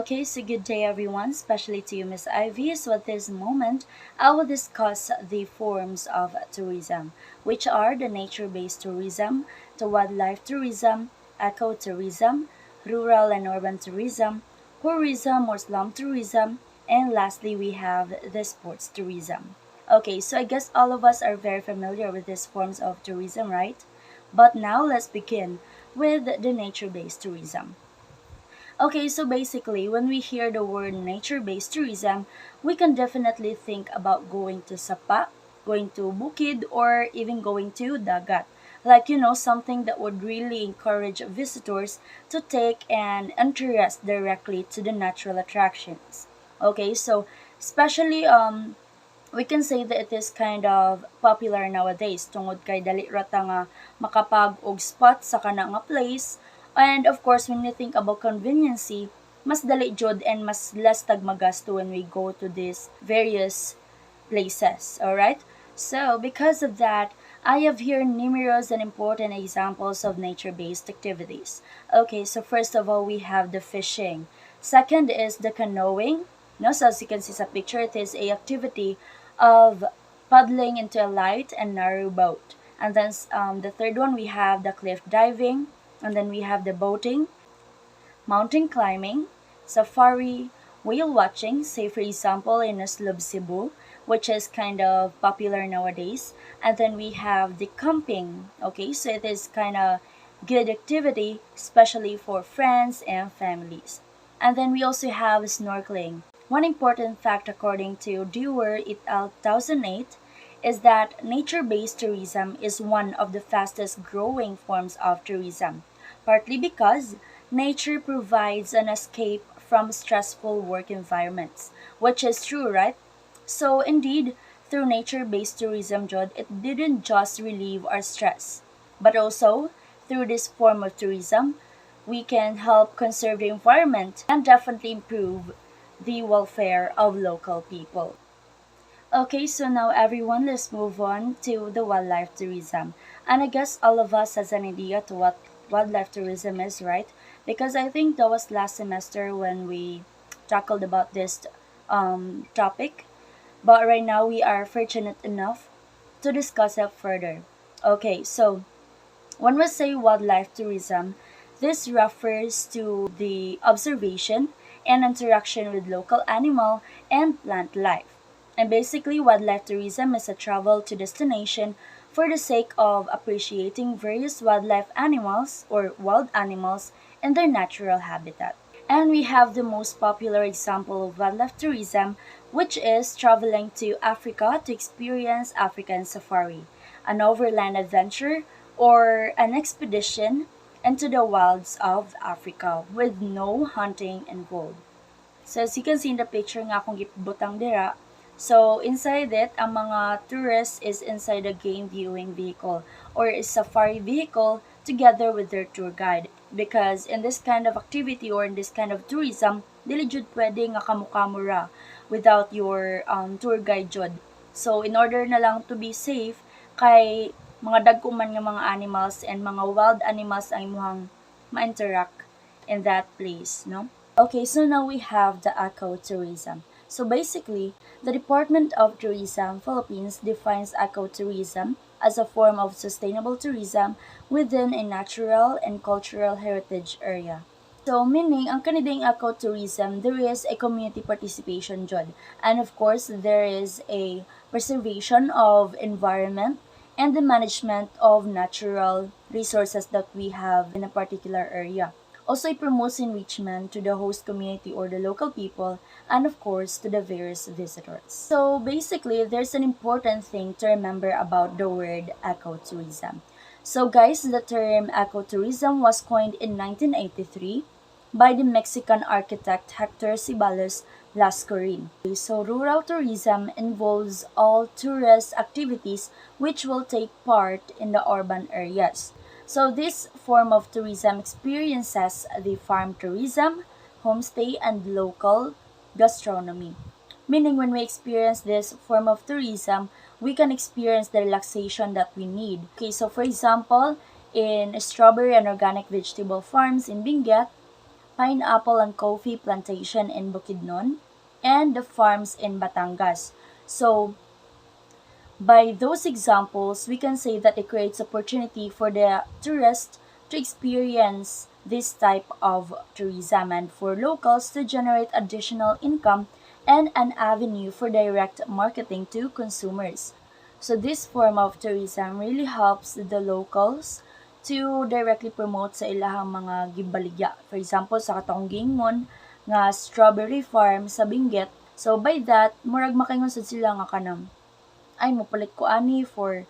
Okay, so good day everyone, especially to you, Miss Ivy. So at this moment, I will discuss the forms of tourism, which are the nature-based tourism, the wildlife tourism, ecotourism, rural and urban tourism, tourism or slum tourism, and lastly, we have the sports tourism. Okay, so I guess all of us are very familiar with these forms of tourism, right? But now let's begin with the nature-based tourism. Okay, so basically, when we hear the word nature-based tourism, we can definitely think about going to Sapa, going to Bukid, or even going to Dagat. Something that would really encourage visitors to take an interest directly to the natural attractions. Okay, so especially we can say that it is kind of popular nowadays tungod kay dali rata nga makapag og spot sa kana nga place. And of course, when you think about conveniency, mas dali jud and mas less tag magasto when we go to these various places. Alright? So, because of that, I have here numerous and important examples of nature-based activities. Okay, so first of all, we have the fishing. Second is the canoeing. No, so as you can see sa picture, it is a activity of paddling into a light and narrow boat. And then the third one, we have the cliff diving. And then we have the boating, mountain climbing, safari, whale watching, say for example in Aslub, Cebu, which is kind of popular nowadays. And then we have the camping. Okay, so it is kind of good activity, especially for friends and families. And then we also have snorkeling. One important fact according to Dewar et al. 2008 is that nature-based tourism is one of the fastest growing forms of tourism, partly because nature provides an escape from stressful work environments, which is true, right? So indeed, through nature-based tourism, Jod, it didn't just relieve our stress, but also through this form of tourism, we can help conserve the environment and definitely improve the welfare of local people. Okay, so now everyone, let's move on to the wildlife tourism. And I guess all of us has an idea to what wildlife tourism is, right? Because I think that was last semester when we tackled about this topic. But right now we are fortunate enough to discuss it further. Okay, so when we say wildlife tourism, this refers to the observation and interaction with local animal and plant life. And basically, wildlife tourism is a travel to destination for the sake of appreciating various wildlife animals or wild animals in their natural habitat. And we have the most popular example of wildlife tourism, which is traveling to Africa to experience African safari, an overland adventure or an expedition into the wilds of Africa with no hunting involved. So as you can see in the picture nga akong gibutang dira, so inside it, ang mga tourists is inside a game viewing vehicle or a safari vehicle together with their tour guide. Because in this kind of activity or in this kind of tourism, dili jud pwede nga kamukamura without your tour guide jud. So in order na lang to be safe, kay mga dagkuman nga mga animals and mga wild animals ang imuhang ma-interact in that place, no? Okay, so now we have the ecotourism. So basically, the Department of Tourism Philippines defines ecotourism as a form of sustainable tourism within a natural and cultural heritage area. So meaning, ang kanidang ecotourism, there is a community participation jud. And of course, there is a preservation of environment and the management of natural resources that we have in a particular area. Also, it promotes enrichment to the host community or the local people, and of course, to the various visitors. So, basically, there's an important thing to remember about the word ecotourism. So, guys, the term ecotourism was coined in 1983 by the Mexican architect Hector Ceballos Lascarin. So, rural tourism involves all tourist activities which will take part in the urban areas. So this form of tourism experiences the farm tourism, homestay, and local gastronomy. Meaning when we experience this form of tourism, we can experience the relaxation that we need. Okay, so for example, in strawberry and organic vegetable farms in Benguet, pineapple and coffee plantation in Bukidnon, and the farms in Batangas. So, by those examples, we can say that it creates opportunity for the tourist to experience this type of tourism and for locals to generate additional income and an avenue for direct marketing to consumers. So this form of tourism really helps the locals to directly promote sa ilahang mga gibaligya. For example, sa katong gingon nga strawberry farm sa Benguet. So by that, murag makaingon sad sila nga kanang ay mopalit ko ani for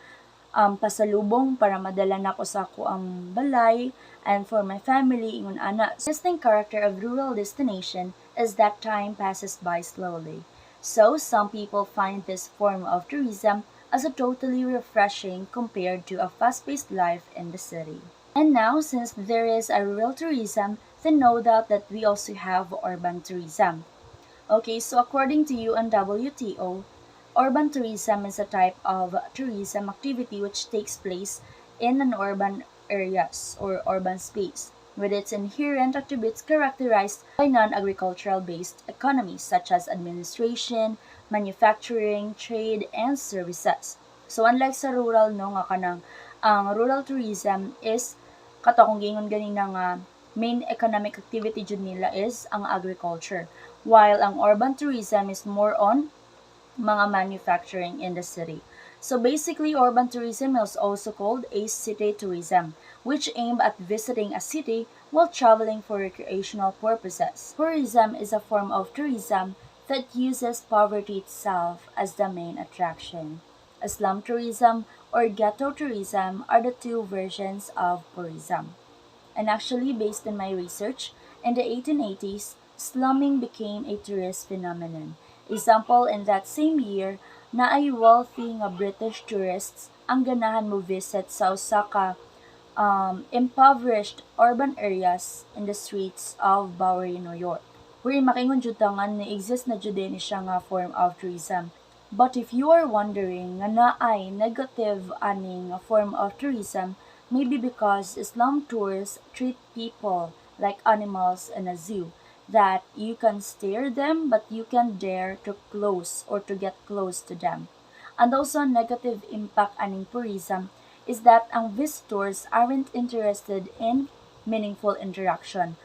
pasalubong para madala na ko sa ako ang balay and for my family ingon ana. Distinct character of rural destination is that time passes by slowly. So some people find this form of tourism as a totally refreshing compared to a fast-paced life in the city. And now, since there is a rural tourism, then no doubt that we also have urban tourism. Okay, so according to UNWTO, urban tourism is a type of tourism activity which takes place in an urban areas or urban space, with its inherent attributes characterized by non-agricultural based economies such as administration, manufacturing, trade, and services. So unlike sa rural no nga kanang ang rural tourism is kato kung gingon ganina nga main economic activity jud nila is ang agriculture, while ang urban tourism is more on mga manufacturing in the city. So basically, urban tourism is also called a city tourism, which aim at visiting a city while traveling for recreational purposes. Tourism is a form of tourism that uses poverty itself as the main attraction. Slum tourism or ghetto tourism are the two versions of tourism. And actually, based on my research, in the 1880s, slumming became a tourist phenomenon. Example, in that same year, na ay wealthy nga British tourists ang ganahan mo visit sa usa ka impoverished urban areas in the streets of Bowery, New York. Where makaingon jud tangan na exist na jud din siya nga form of tourism. But if you are wondering nga naay negative aning form of tourism, maybe because Islam tours treat people like animals in a zoo, that you can stare them but you can dare to close or to get close to them. And also negative impact aning tourism is that ang visitors aren't interested in meaningful interaction,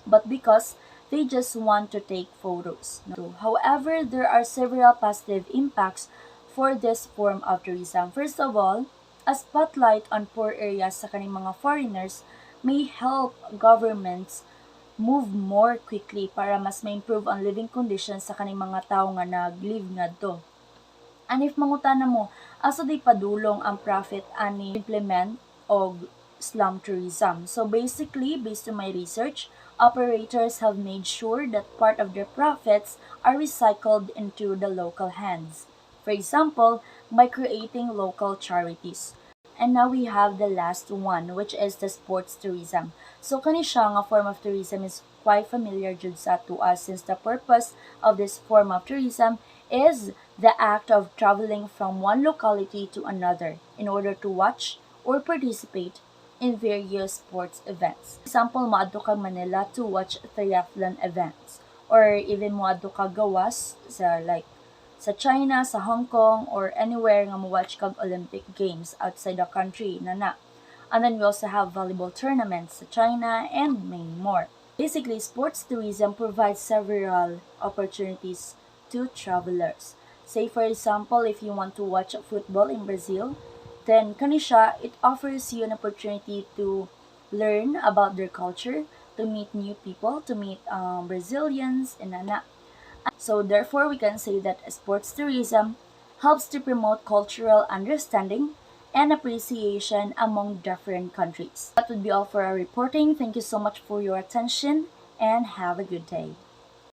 but because they just want to take photos. However, there are several positive impacts for this form of tourism. First of all, a spotlight on poor areas sa kaning mga foreigners may help governments move more quickly para mas ma-improve ang living conditions sa kaning mga tao nga nag-live ngadto. And if mangutana mo, asa di padulong ang profit ani implement og slum tourism? So basically, based on my research, operators have made sure that part of their profits are recycled into the local hands. For example, by creating local charities. And now we have the last one, which is the sports tourism. So kani siya nga form of tourism is quite familiar jud sa to us, since the purpose of this form of tourism is the act of traveling from one locality to another in order to watch or participate in various sports events. For example, moadto ka Manila to watch triathlon events, or even moadto ka gawas sa China, sa Hong Kong, or anywhere nga mo-watch kag Olympic Games outside the country na. And then we also have volleyball tournaments sa China and many more. Basically, sports tourism provides several opportunities to travelers. Say for example, if you want to watch football in Brazil, then kani siya, it offers you an opportunity to learn about their culture, to meet new people, to meet Brazilians, and ana. So therefore, we can say that sports tourism helps to promote cultural understanding and appreciation among different countries. That would be all for our reporting. Thank you so much for your attention and have a good day.